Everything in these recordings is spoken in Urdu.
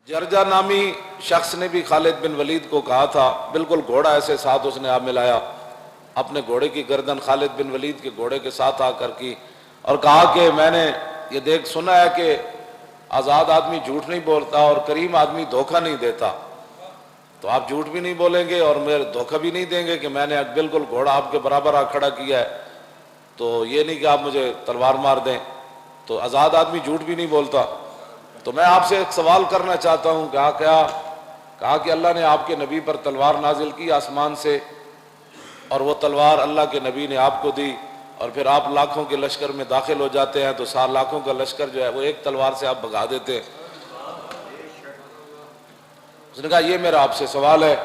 جرجا نامی شخص نے بھی خالد بن ولید کو کہا تھا، بالکل گھوڑا ایسے ساتھ اس نے آپ ملایا، اپنے گھوڑے کی گردن خالد بن ولید کے گھوڑے کے ساتھ آ کر کی اور کہا کہ میں نے یہ دیکھ سنا ہے کہ آزاد آدمی جھوٹ نہیں بولتا اور کریم آدمی دھوکہ نہیں دیتا، تو آپ جھوٹ بھی نہیں بولیں گے اور میرے دھوکہ بھی نہیں دیں گے کہ میں نے بالکل گھوڑا آپ کے برابر آ کھڑا کیا ہے، تو یہ نہیں کہ آپ مجھے تلوار مار دیں، تو آزاد آدمی جھوٹ بھی نہیں بولتا۔ تو میں آپ سے ایک سوال کرنا چاہتا ہوں، کہا کہ اللہ نے آپ کے نبی پر تلوار نازل کی آسمان سے، اور وہ تلوار اللہ کے نبی نے آپ کو دی، اور پھر آپ لاکھوں کے لشکر میں داخل ہو جاتے ہیں تو 7 لاکھوں کا لشکر جو ہے وہ ایک تلوار سے آپ بھگا دیتے ہیں۔ اس نے کہا یہ میرا آپ سے سوال ہے۔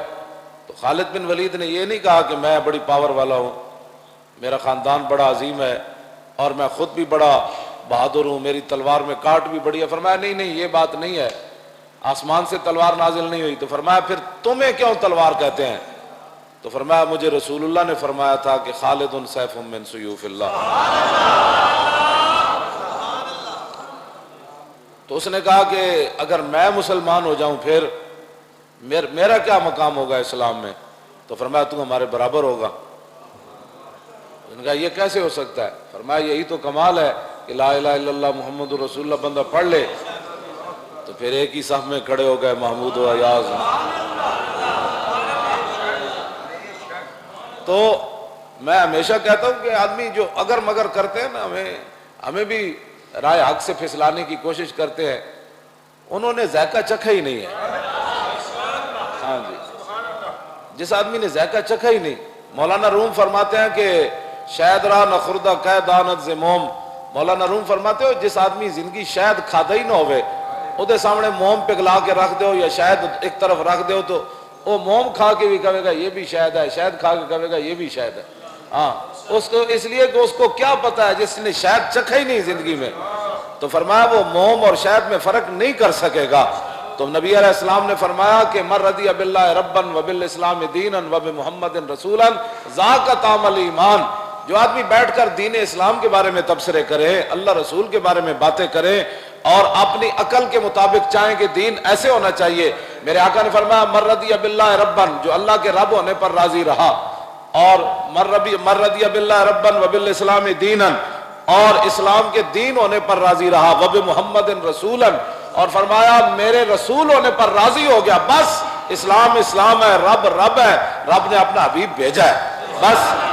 تو خالد بن ولید نے یہ نہیں کہا کہ میں بڑی پاور والا ہوں، میرا خاندان بڑا عظیم ہے اور میں خود بھی بڑا بہادر ہوں، میری تلوار میں کاٹ بھی بڑی ہے۔ فرمایا نہیں یہ بات نہیں ہے، آسمان سے تلوار نازل نہیں ہوئی۔ تو فرمایا پھر تمہیں کیوں تلوار کہتے ہیں؟ تو فرمایا مجھے رسول اللہ نے فرمایا تھا کہ خالد سیف من سیوف اللہ۔ تو اس نے کہا کہ اگر میں مسلمان ہو جاؤں پھر میرا کیا مقام ہوگا اسلام میں؟ تو فرمایا تو ہمارے برابر ہوگا۔ اس نے کہا یہ کیسے ہو سکتا ہے؟ فرمایا یہی تو کمال ہے کہ لا الہ الا اللہ محمد رسول اللہ بندہ پڑھ لے تو پھر ایک ہی صف میں کھڑے ہو گئے محمود و ایاز۔ تو میں ہمیشہ کہتا ہوں کہ آدمی جو اگر مگر کرتے ہیں نا، ہمیں بھی رائے حق سے پھسلانے کی کوشش کرتے ہیں، انہوں نے ذائقہ چکھا ہی نہیں ہے۔ ہاں جی، جس آدمی نے ذائقہ چکھا ہی نہیں، مولانا روم فرماتے ہیں کہ شاید را نخردہ قید دانت ز موم، مولانا روم فرماتے ہو جس آدمی زندگی شاید کھادا ہی نہ ہوئے، وہ سامنے موم پگلا کے رکھ دو یا شاید ایک طرف رکھ دو تو وہ موم کھا کے بھی کہے گا یہ بھی شاید ہے، شاید کھا کے کہے گا یہ بھی شاید ہے۔ ہاں اس کو اس لیے کہ اس کو کیا پتا ہے، جس نے شاید چکھا ہی نہیں زندگی میں، تو فرمایا وہ موم اور شاید میں فرق نہیں کر سکے گا۔ تو نبی علیہ السلام نے فرمایا کہ من رضی باللہ ربا وبالاسلام دینا وبمحمد رسولا ذاک طعم الایمان، جو آدمی بیٹھ کر دین اسلام کے بارے میں تبصرے کرے، اللہ رسول کے بارے میں باتیں کرے اور اپنی عقل کے مطابق چاہیں کہ دین ایسے ہونا چاہیے، میرے آقا نے فرمایا من رضی باللہ ربا، جو اللہ کے رب ہونے پر راضی رہا، اور من رضی باللہ ربا وبالاسلام دینا، اور اسلام کے دین ہونے پر راضی رہا، وبمحمد رسولا، اور فرمایا میرے رسول ہونے پر راضی ہو گیا، بس اسلام اسلام ہے، رب رب ہے، رب نے اپنا حبیب بھیجا ہے۔ بس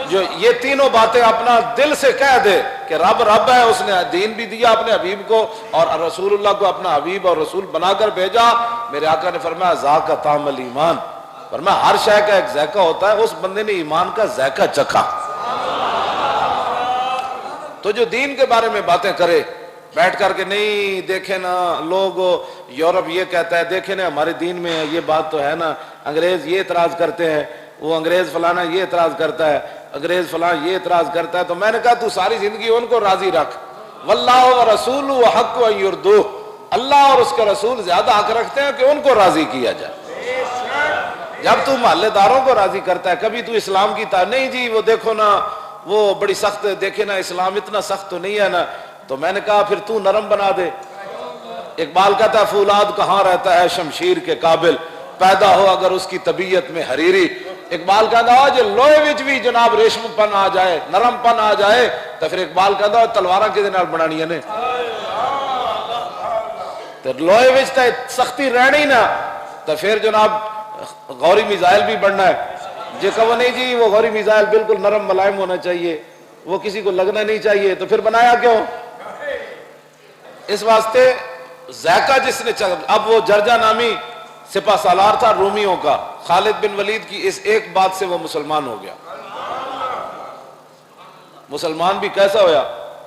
جو یہ تینوں باتیں اپنا دل سے کہہ دے کہ رب رب ہے، اس نے دین بھی دیا اپنے حبیب کو اور رسول اللہ کو اپنا حبیب اور رسول بنا کر بھیجا، میرے آقا نے فرمایا ذاک طعم الایمان، فرمایا ہر شے کا ایک ذائقہ ہوتا ہے، اس بندے نے ایمان کا ذائقہ چکھا۔ تو جو دین کے بارے میں باتیں کرے بیٹھ کر کے، نہیں دیکھیں نا لوگ یورپ یہ کہتا ہے، دیکھیں نا ہمارے دین میں یہ بات تو ہے نا، انگریز یہ اعتراض کرتے ہیں، وہ انگریز فلانا یہ اعتراض کرتا ہے، انگریز فلانا یہ اعتراض کرتا ہے۔ تو میں نے کہا تو ساری زندگی ان کو راضی رکھ، واللہ ورسولہ احق ان یرضوہ، اللہ اور اس کے رسول زیادہ حق رکھتے ہیں کہ ان کو راضی کیا جائے۔ جب تو محلے داروں کو راضی کرتا ہے، کبھی تو اسلام کی نہیں جی وہ دیکھو نا وہ بڑی سخت ہے، دیکھے نا اسلام اتنا سخت تو نہیں ہے نا، تو میں نے کہا پھر تو نرم بنا دے۔ اقبال کہتا ہے فولاد کہاں رہتا ہے شمشیر کے قابل، پیدا ہو اگر اس کی طبیعت میں حریری۔ اقبال کہتا ہے جو لوہے وچ بھی جناب ریشم پن آ جائے، نرم پن آ جائے، تو پھر اقبال کہتا ہے تلواراں کدے نال بنانیاں نے، تو لوہے وچ تے سختی رہنی نا، تو پھر جناب غوری میزائل بھی بننا ہے۔ جے کہو نہیں جی وہ غوری میزائل بالکل نرم ملائم ہونا چاہیے، وہ کسی کو لگنا نہیں چاہیے، تو پھر بنایا کیوں؟ اس واسطے ذائقہ جس نے اب وہ جرجا نامی سپہ سالار تھا رومیوں کا، خالد بن ولید کی اس ایک بات سے وہ مسلمان ہو گیا۔ مسلمان بھی کیسا ہویا؟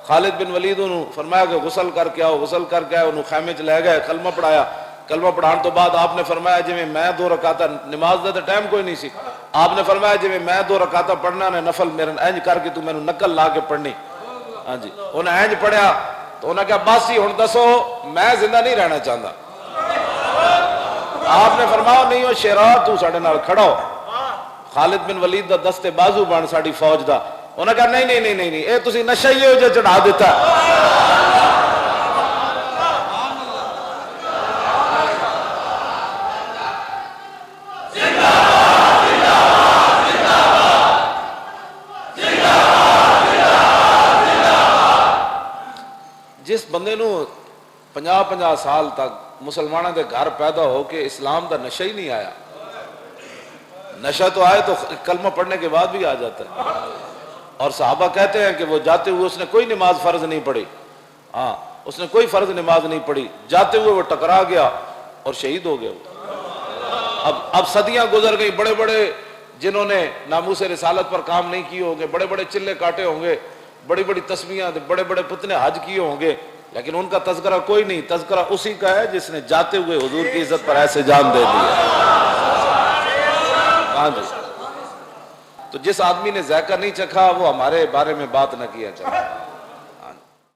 خالد بن ولید انہوں فرمایا کہ غسل کر کے آؤ، غسل کر کے آؤ، انہوں خیمے چ لے گئے، کلمہ پڑھایا، کلمہ پڑھان تو بعد آپ نے فرمایا جی میں 2 رکعتاں نماز دا ٹائم کوئی نہیں سی، آپ نے فرمایا جی میں 2 رکعتاں پڑھنا نے نفل میرے اینج کر کے تو میں نقل لا کے پڑھنی۔ ہاں جی انہیں اینج پڑھیا تو انہیں کہا بس ہی ہن دسو میں زندہ نہیں رہنا چاہتا۔ آپ نے فرمایا نہیں ہو شیرا تو ساڈے نال کھڑا ہو، خالد بن ولید دا دستے بازو بن ساڈی فوج دا۔ انہیں کہا نہیں اے تسی نشہ ہی ہو جو چڑھا دیتا ہے۔ بندے نو 50 سال تک مسلمانوں کے گھر پیدا ہو کے اسلام دا نشہ ہی نہیں آیا. نشہ تو آئے تو کلمہ پڑھنے کے بعد بھی آ جاتا ہے. اور صحابہ کہتے ہیں کہ وہ جاتے ہوئے اس نے کوئی نماز فرض نہیں پڑھی. ہاں اس نے کوئی فرض نماز نہیں پڑھی, جاتے ہوئے وہ ٹکرا گیا اور شہید ہو گیا. اب صدیاں گزر گئی, بڑے بڑے جنہوں نے ناموس رسالت پر کام نہیں کیے ہوں گے, بڑے بڑے چلے کاٹے ہوں گے, بڑی بڑی تسبیحاں, بڑے بڑے پتنے حج کیے ہوں گے, لیکن ان کا تذکرہ کوئی نہیں. تذکرہ اسی کا ہے جس نے جاتے ہوئے حضور کی عزت پر ایسے جان دے دی. ہاں جی, تو جس آدمی نے ذائقہ نہیں چکھا وہ ہمارے بارے میں بات نہ کیا چاہے.